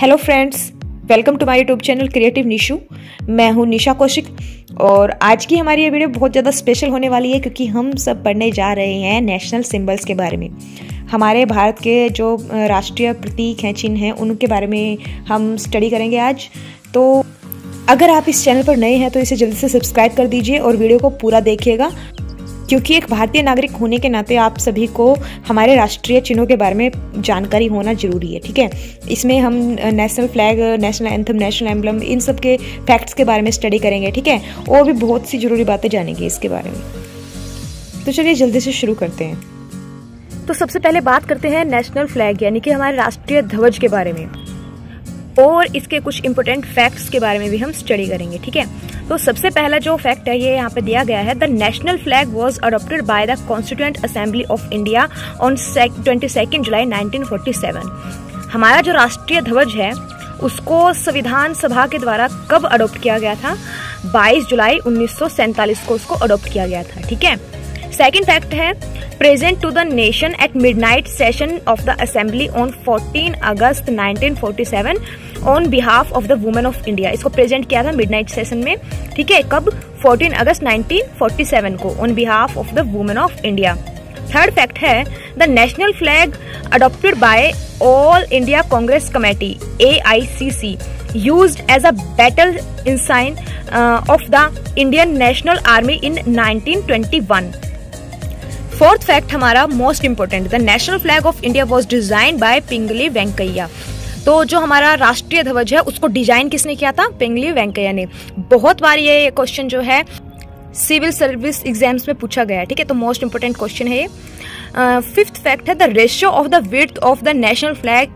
Hello friends, welcome to my YouTube channel creative Nishu. मैं हूं निशा कौशिक और आज की हमारी ये वीडियो बहुत ज़्यादा स्पेशल होने वाली है क्योंकि हम सब पढ़ने जा रहे हैं नेशनल सिंबल्स के बारे में। हमारे भारत के जो राष्ट्रीय प्रतीक हैं, चिन्ह हैं, उनके बारे में हम स्टडी करेंगे आज। तो अगर आप इस चैनल पर नए हैं तो इसे जल्दी से सब्सक्राइब कर दीजिए और वीडियो को पूरा देखिएगा क्योंकि एक भारतीय नागरिक होने के नाते आप सभी को हमारे राष्ट्रीय चिन्हों के बारे में जानकारी होना जरूरी है। ठीक है, इसमें हम national flag, national anthem, national emblem, इन सब के फैक्ट्स के बारे में स्टडी करेंगे। ठीक है, और भी बहुत सी जरूरी बातें जानेंगे इसके बारे में। तो चलिए जल्दी से शुरू करते हैं। तो सबसे पहले बात करते हैं नेशनल फ्लैग यानी कि हमारे राष्ट्रीय ध्वज के बारे में और इसके कुछ इंपॉर्टेंट फैक्ट्स के बारे में भी हम स्टडी करेंगे। ठीक है, तो सबसे पहला जो फैक्ट है ये यहाँ पे दिया गया है। The national flag was adopted by the constituent assembly of India on 22 जुलाई 1947। हमारा जो राष्ट्रीय ध्वज है उसको संविधान सभा के द्वारा कब अडॉप्ट किया गया था? 22 जुलाई 1947 को उसको अडॉप्ट किया गया था। ठीक है, सेकेंड फैक्ट है present to the nation at midnight session of the assembly on 14 August 1947 on behalf of the women of India. इसको प्रेजेंट किया था मिडनाइट सेशन में। ठीक है, कब? 14 अगस्त 1947 को on behalf of the women of India. Third fact है the national flag adopted by all India Congress committee AICC used as a battle ensign of the Indian National Army in 1921. Fourth fact हमारा most important, the national flag of India was design by Pingali Venkayya. तो जो हमारा राष्ट्रीय ध्वज है उसको design किसने किया था? पिंगली वेंकैया ने। बहुत बार ये क्वेश्चन जो है सिविल सर्विस एग्जाम्स में पूछा गया है। ठीक है, तो मोस्ट इम्पोर्टेंट क्वेश्चन है ये। फिफ्थ फैक्ट है the ratio of the width of the national flag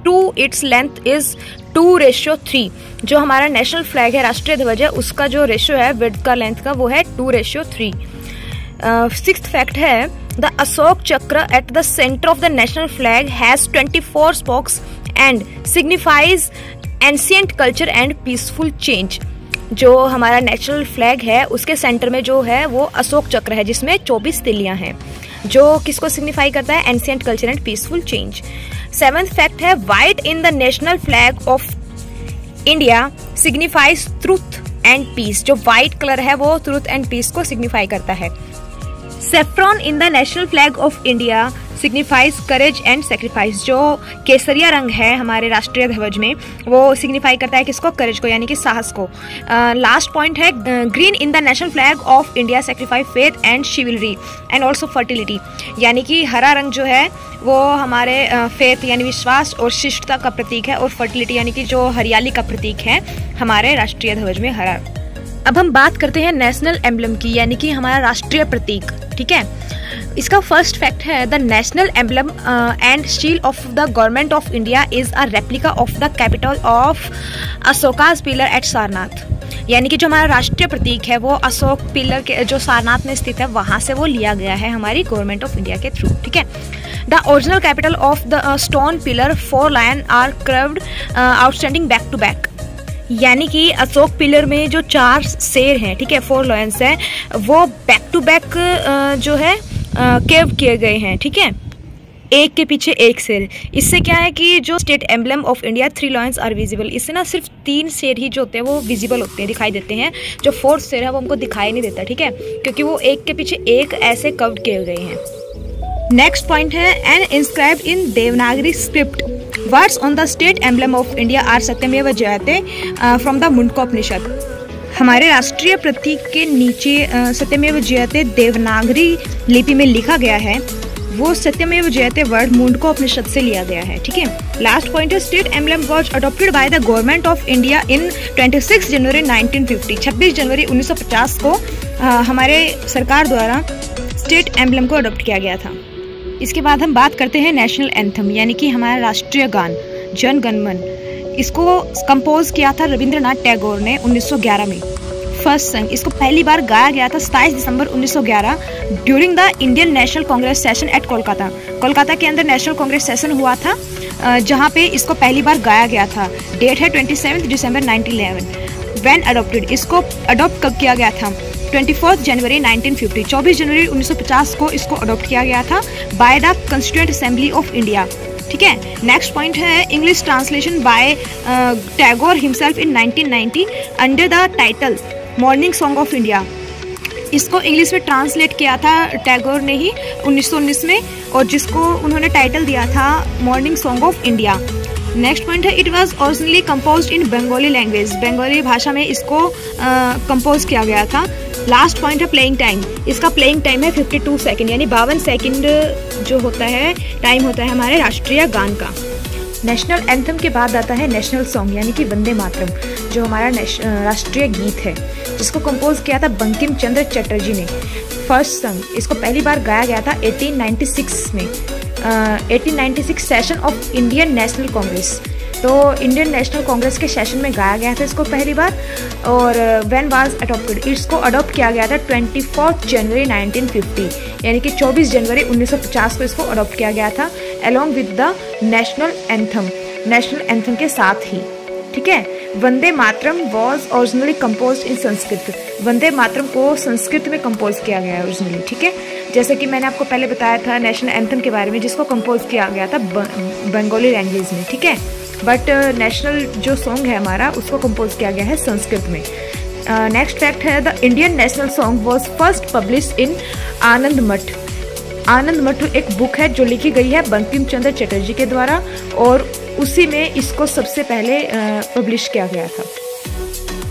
to its length is 2:3। जो हमारा नेशनल फ्लैग है, राष्ट्रीय ध्वज है, उसका जो रेशियो है विड्थ का, लेंथ का, वो है 2:3। सिक्स्थ फैक्ट है द अशोक चक्र at the centre of the national flag has 24 spokes and signifies ancient culture and peaceful change. जो हमारा नेशनल फ्लैग है उसके सेंटर में जो है वो अशोक चक्र है जिसमें 24 तिलियां हैं, जो किसको सिग्निफाई करता है? Ancient culture and peaceful change. Seventh fact है white in the national flag of India signifies truth and peace. जो व्हाइट कलर है वो ट्रूथ एंड पीस को सिग्निफाई करता है। Saffron in the national flag of India signifies courage and sacrifice. जो केसरिया रंग है हमारे राष्ट्रीय ध्वज में वो सिग्निफाई करता है किसको? करेज को, यानी कि साहस को। लास्ट पॉइंट है green in the national flag of India sacrifice faith and शिवलरी and also fertility. यानी कि हरा रंग जो है वो हमारे फेथ यानी विश्वास और शिष्टता का प्रतीक है और फर्टिलिटी यानी कि जो हरियाली का प्रतीक है हमारे राष्ट्रीय ध्वज में हरा। अब हम बात करते हैं नेशनल एम्बलम की यानी कि हमारा राष्ट्रीय प्रतीक। ठीक है, इसका फर्स्ट फैक्ट है the national emblem and shield of the government of India is a replica of the capital of Ashoka's pillar at Sarnath. यानी कि जो हमारा राष्ट्रीय प्रतीक है वो अशोक पिलर के जो सारनाथ में स्थित है वहां से वो लिया गया है हमारी गवर्नमेंट ऑफ इंडिया के थ्रू। ठीक है, the original capital of the stone pillar 4 lion are curved outstanding back to back. यानी कि अशोक पिलर में जो 4 शेर हैं, ठीक है, 4 लायंस हैं, वो बैक टू बैक जो है केव किए गए हैं। ठीक है, एक के पीछे एक शेर। इससे क्या है कि जो state emblem of India 3 lions are visible. इससे ना सिर्फ 3 शेर ही जो होते हैं वो विजिबल होते हैं, दिखाई देते हैं। जो 4th शेर है वो हमको दिखाई नहीं देता। ठीक है, क्योंकि वो एक के पीछे एक ऐसे कव किए गए हैं। नेक्स्ट पॉइंट है and inscribed in Devanagari script words on the state emblem of India are Satyamev Jayate from the Mundakopanishad. हमारे राष्ट्रीय प्रतीक के नीचे सत्यमेव जयते देवनागरी लिपि में लिखा गया है, वो सत्यमेव जयते वर्ड मुंडकोपनिषद से लिया गया है। ठीक है, लास्ट पॉइंट है state emblem was adopted by the government of India in 26 जनवरी 1950। 26 जनवरी 1950 को हमारे सरकार द्वारा स्टेट एम्बलम को अडॉप्ट किया गया था। इसके बाद हम बात करते हैं नेशनल एंथम यानी कि हमारा राष्ट्रीय गान जन गण मन। इसको कंपोज किया था रविंद्रनाथ टैगोर ने 1911 में। फर्स्ट संग इसको पहली बार गाया गया था 27 दिसंबर 1911 during the Indian national Congress session at Kolkata. Kolkata के अंदर नेशनल कांग्रेस सेशन हुआ था जहां पे इसको पहली बार गाया गया था। डेट है 27 दिसंबर 1911। व्हेन अडॉप्टेड, इसको अडॉप्ट कब किया गया था? 24 जनवरी 1950। 24 जनवरी 1950 को इसको अडॉप्ट किया गया था by the constituent assembly of India. ठीक है। नेक्स्ट पॉइंट है English translation bye Tagore himself in 1990 under the title morning song of India. इसको इंग्लिश में ट्रांसलेट किया था टैगोर ने ही 1919 में, और जिसको उन्होंने टाइटल दिया था morning song of India. Next point है it was originally composed in Bengali language. Bengali भाषा में इसको कंपोज किया गया था। लास्ट पॉइंट है प्लेइंग टाइम। इसका प्लेइंग टाइम है 52 सेकेंड, यानी 52 सेकेंड जो होता है टाइम होता है हमारे राष्ट्रीय गान का। नेशनल एंथम के बाद आता है नेशनल सॉन्ग, यानी कि वंदे मातरम, जो हमारा राष्ट्रीय गीत है, जिसको कंपोज किया था बंकिम चंद्र चटर्जी ने। फर्स्ट सॉन्ग इसको पहली बार गाया गया था 1896 में, 1896 session of Indian national Congress. तो इंडियन नेशनल कांग्रेस के सेशन में गाया गया था इसको पहली बार। और व्हेन वाज अडॉप्टेड, इसको अडॉप्ट किया गया था 24 जनवरी 1950, यानी कि 24 जनवरी 1950 को इसको अडॉप्ट किया गया था along with the national anthem, national anthem के साथ ही। ठीक है। Vande Mataram was originally compose in Sanskrit. Vande Mataram को संस्कृत में कंपोज किया गया है ओरिजिनली। ठीक है, जैसे कि मैंने आपको पहले बताया था नेशनल एंथम के बारे में, जिसको कंपोज किया गया था बंगाली लैंग्वेज में। ठीक है, बट नेशनल जो सॉन्ग है हमारा उसको कंपोज किया गया है संस्कृत में। नेक्स्ट फैक्ट है the Indian national song was first publish in Anand Math. Anand मठ एक बुक है जो लिखी गई है बंकिम चंद्र चटर्जी के द्वारा, और उसी में इसको सबसे पहले पब्लिश किया गया था।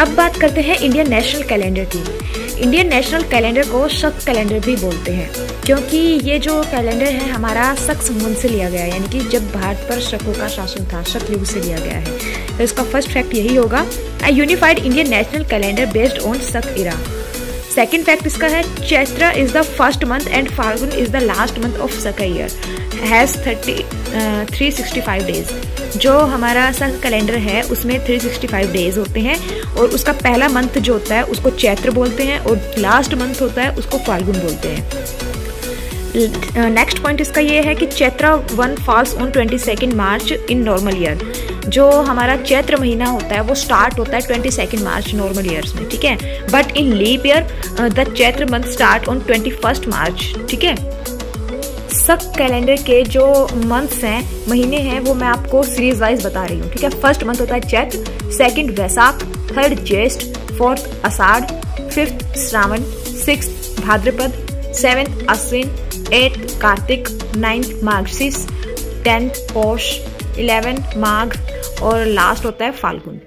अब बात करते हैं इंडियन नेशनल कैलेंडर की। इंडियन नेशनल कैलेंडर को शक कैलेंडर भी बोलते हैं, क्योंकि ये जो कैलेंडर है हमारा शक संवत से लिया गया है, यानी कि जब भारत पर शकों का शासन था, शक युग से लिया गया है। तो इसका फर्स्ट फैक्ट यही होगा, a unified Indian national calendar based on शक इरा। सेकेंड फैक्ट इसका है Chaitra is the first month and Phalgun is the last month of शक ईयर, हैज 365 डेज। जो हमारा शक कैलेंडर है उसमें 365 डेज होते हैं, और उसका पहला मंथ जो होता है उसको चैत्र बोलते हैं, और लास्ट मंथ होता है उसको फाल्गुन बोलते हैं। नेक्स्ट पॉइंट इसका ये है कि Chaitra 1 falls on 22 March in normal year. जो हमारा चैत्र महीना होता है वो स्टार्ट होता है 22 मार्च नॉर्मल ईयर्स में। ठीक है, but in leap year the Chaitra month start on 21 March. ठीक है, शक कैलेंडर के जो मंथ्स हैं, महीने हैं, वो मैं आपको सीरीज वाइज बता रही हूँ। ठीक है, फर्स्ट मंथ होता है Chaitra, second Vaishakh, third Jyeshtha, fourth Ashadh, fifth Shravan, sixth Bhadrapad, seventh Ashwin, eighth Kartik, ninth Margashirsha, 10th Paush, 11 Magh, और लास्ट होता है फाल्गुन।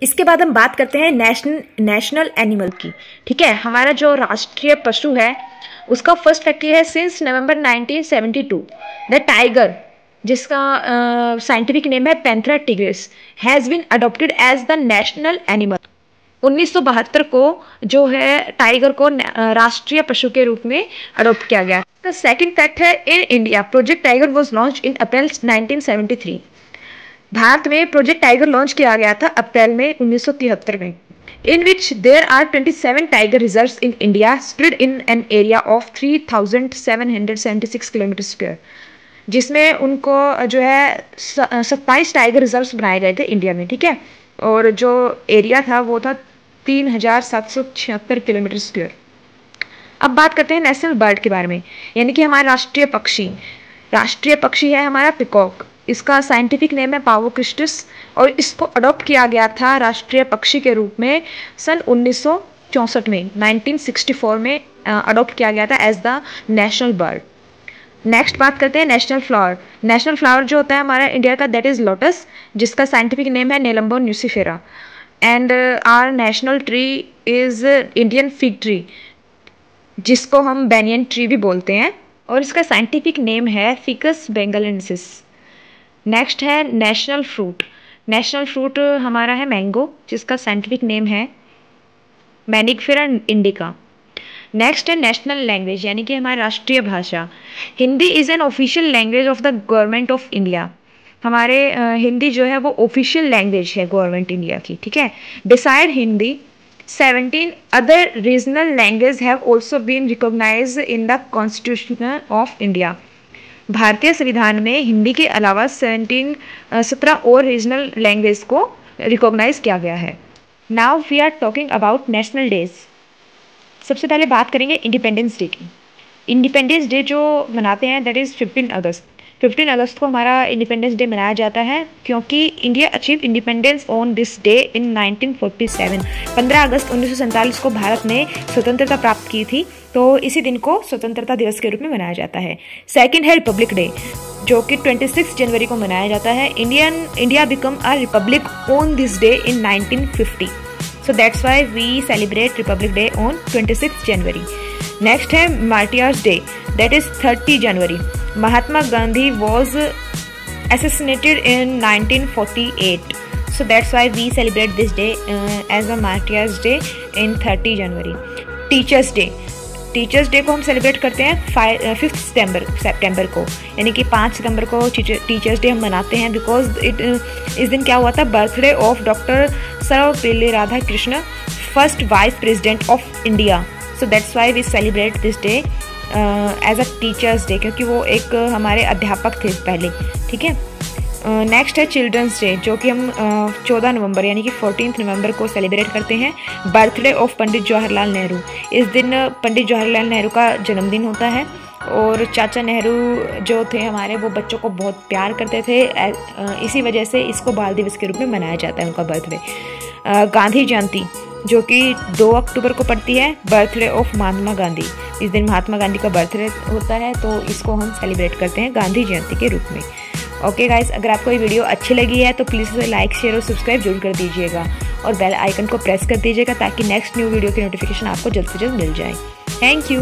इसके बाद हम बात करते हैं नेशनल एनिमल की। ठीक है, हमारा जो राष्ट्रीय पशु है उसका फर्स्ट फैक्ट है सिंस नवंबर 1972 द टाइगर, जिसका साइंटिफिक नेम है Panthera tigris, has been adopted as the national animal. 1972 को जो है टाइगर को राष्ट्रीय पशु के रूप में अडॉप्ट किया गया। द सेकंड फैक्ट है in India project tiger was launch in April 1973। Bharat में प्रोजेक्ट टाइगर लॉन्च किया गया था अप्रैल में 1973 में, in which there are 27 tiger reserves in India spread in an area of 3,776 km square, जिसमें उनको जो है 27 टाइगर रिजर्व्स बनाए गए थे इंडिया में। ठीक है, और जो एरिया था वो था 3,776 किलोमीटर स्क्वायर। अब बात करते हैं नेशनल बर्ड के बारे में, यानी कि हमारा राष्ट्रीय पक्षी। राष्ट्रीय पक्षी है हमारा पिकॉक। इसका साइंटिफिक नेम है पावोक्रिस्टस, और इसको अडॉप्ट किया गया था राष्ट्रीय पक्षी के रूप में सन 1964 में, 1964 में अडॉप्ट किया गया था as the national bird. Next बात करते हैं नेशनल फ्लावर। नेशनल फ्लावर जो होता है हमारा इंडिया का दैट इज़ लोटस, जिसका साइंटिफिक नेम है Nelumbo nucifera. And our national tree is Indian fig tree, जिसको हम बैनियन ट्री भी बोलते हैं, और इसका साइंटिफिक नेम है फिकस बेंगालेंसिस। नेक्स्ट है नेशनल फ्रूट। नेशनल फ्रूट हमारा है मैंगो, जिसका साइंटिफिक नेम है मैनिफेरा इंडिका। नेक्स्ट है नेशनल लैंग्वेज, यानी कि हमारी राष्ट्रीय भाषा। Hindi is an official language of the government of India. हमारे हिंदी जो है वो ऑफिशियल लैंग्वेज है गवर्नमेंट इंडिया की। ठीक है, beside Hindi 17 other regional language have also been recognised in the constitution of India. भारतीय संविधान में हिंदी के अलावा 17 और रीजनल लैंग्वेज को रिकॉग्नाइज किया गया है। Now we are talking about national days. सबसे पहले बात करेंगे इंडिपेंडेंस डे की। इंडिपेंडेंस डे जो मनाते हैं दैट इज़ 15 अगस्त। 15 अगस्त को हमारा इंडिपेंडेंस डे मनाया जाता है क्योंकि India achieve independence on this day इन 1947। 15 अगस्त 1947 को भारत ने स्वतंत्रता प्राप्त की थी, तो इसी दिन को स्वतंत्रता दिवस के रूप में मनाया जाता है। सेकंड है रिपब्लिक डे, जो कि 26 जनवरी को मनाया जाता है। India become a republic on this day in 1950, so that's why we celebrate Republic Day on 26 January. Next है Martyrs Day, that is 30 January. Mahatma Gandhi was assassinated in 1948, so that's why we celebrate this day as a martyrs day in 30 January. Teachers day को हम celebrate करते हैं 5 सितंबर को, यानी कि 5 सितंबर को teachers day हम मनाते हैं बिकॉज इस दिन क्या हुआ था, birthday of doctor Sarvepalli Radhakrishna, first vice president of India, so that's why we celebrate this day as a teachers day, क्योंकि वो एक हमारे अध्यापक थे पहले। ठीक है, नेक्स्ट है चिल्ड्रंस डे, जो कि हम 14 नवंबर यानी कि 14 नवंबर को सेलिब्रेट करते हैं, बर्थडे ऑफ पंडित जवाहरलाल नेहरू। इस दिन पंडित जवाहरलाल नेहरू का जन्मदिन होता है और चाचा नेहरू जो थे हमारे, वो बच्चों को बहुत प्यार करते थे, इसी वजह से इसको बाल दिवस के रूप में मनाया जाता है उनका बर्थडे। गांधी जयंती, जो कि 2 अक्टूबर को पड़ती है, बर्थडे ऑफ महात्मा गांधी। इस दिन महात्मा गांधी का बर्थडे होता है, तो इसको हम सेलिब्रेट करते हैं गांधी जयंती के रूप में। ओके गाइस, अगर आपको ये वीडियो अच्छी लगी है तो प्लीज़ इसे लाइक, शेयर और सब्सक्राइब जरूर कर दीजिएगा और बेल आइकन को प्रेस कर दीजिएगा ताकि नेक्स्ट न्यू वीडियो की नोटिफिकेशन आपको जल्द से जल्द मिल जाए। Thank you.